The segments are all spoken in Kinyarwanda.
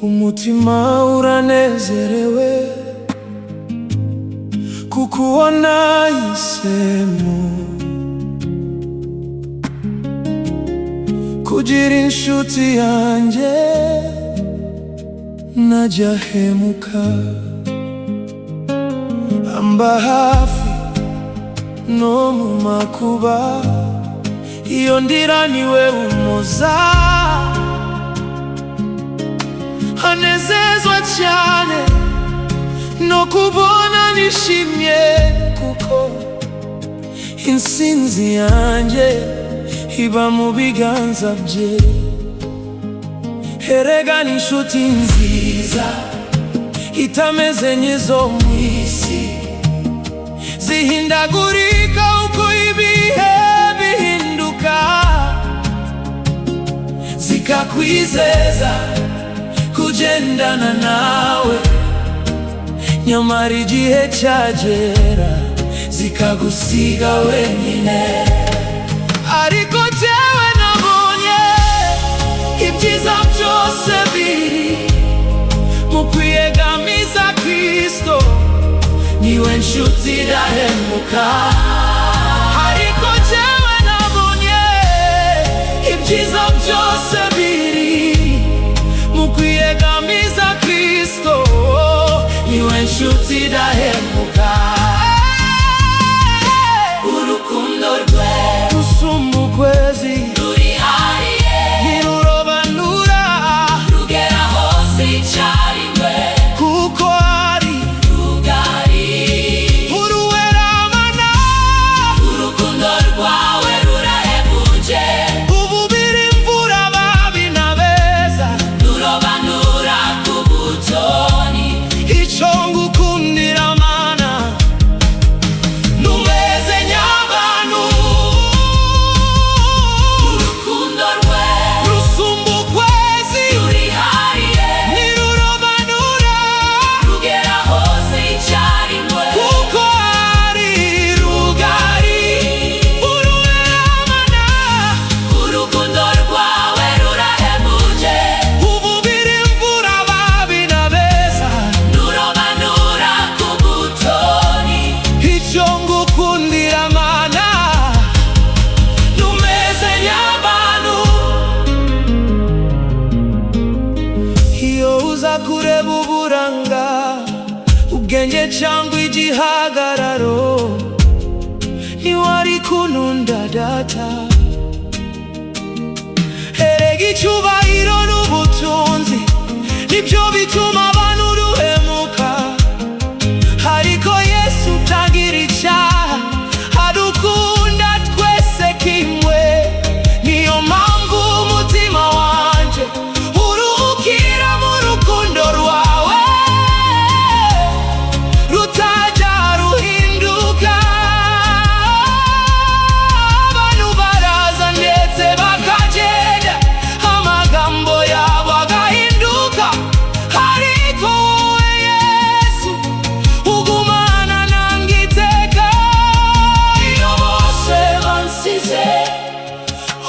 umutima uranezerewe kukuona isemu kugira inshuti yanjye najahemuka amba hafi no mu makuba iyo ndira niwe umuza hanezezwa cyane no kubona nishimye kuko intsinzi yanjye iba mu biganza bye. Erega ni inshuti nziza itameze nk'izo mu isi zihindagurika uko ibihe bihinduka, zikakwizeza kugendana nawe nyamara igihe cyagera zikagusiga wenyine. Ariko jyewe nabonye ibyiza byose biri mu kwiyegamiza Kristo, niwe nshuti idahemuka. Ariko jyewe nabonye ibyiza byose biri mu kwiyegamiza Kristo, niwe nshuti idahemuka. Urukundo rwe rusumba ukwezi rurihariye ntirurobanura, rugera hose icyarimwe kuko ari rugari uruweramana. Urukundo rwawe rurahebuje ububira imvura ababi n'abeza, rurobanura ku butoni. Icyo ngukundira mana numeze nk'abantu. Urukundo rwe rusumba ukwezi rurihariye ntirurobanura, rugera hose icyarimwe kuko ari rugari uruweramana. Urukundo rwawe rurahebuje ububira imvura ababi n'abeza, rurobanura ku butoni. Icyo ngukundira mana numeze nk'abantu. Iyo uza kureba uburanga, ubwenge cyangwa igihagararo, ntiwari kununda data. Erega icyubahiro n'ubutunzi nibyo bituma abantu duhemuka, ariko Yesu utagira icyaha adukunda twese kimwe. Niyo mpamvu umutima wanjye uruhukira mu rukundo rwawe rutajya ruhinduka. Abantu baraza ndetse bakagenda, amagambo yabo agahinduka, ariko wowe Yesu ugumana nanjye iteka. Iyo bose bansize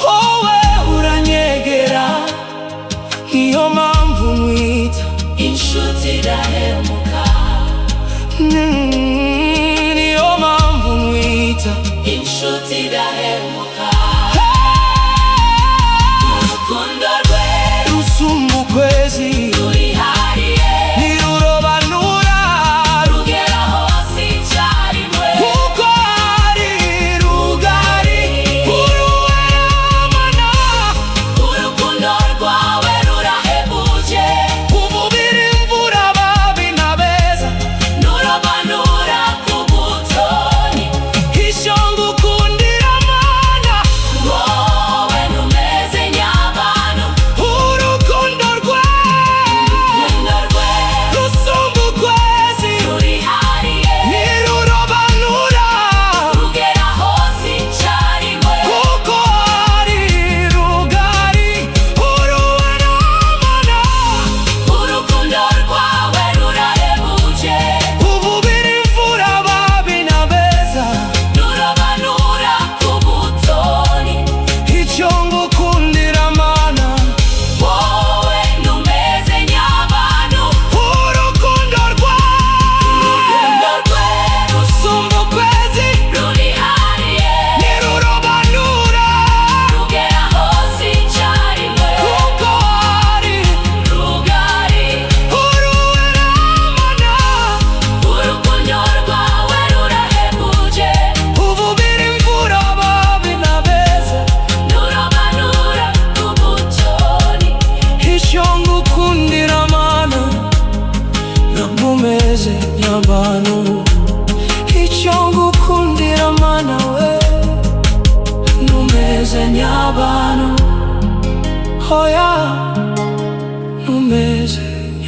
wowe uranyegera, niyo mpamvu nkwita inshuti idahemuka. Niyo mpamvu nkwita inshuti idahemuka. Urukundo rwe rusumba ukwezi rurihariye ntirurobanura, rugera hose icyarimwe kuko ari rugari uruweramana. Urukundo rwawe rurahebuje ububira imvura ababi n'abeza, rurobanura ku butoni. Icyo ngukundira mana wowe numeze nk'abantu. Urukundo rwawe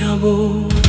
여보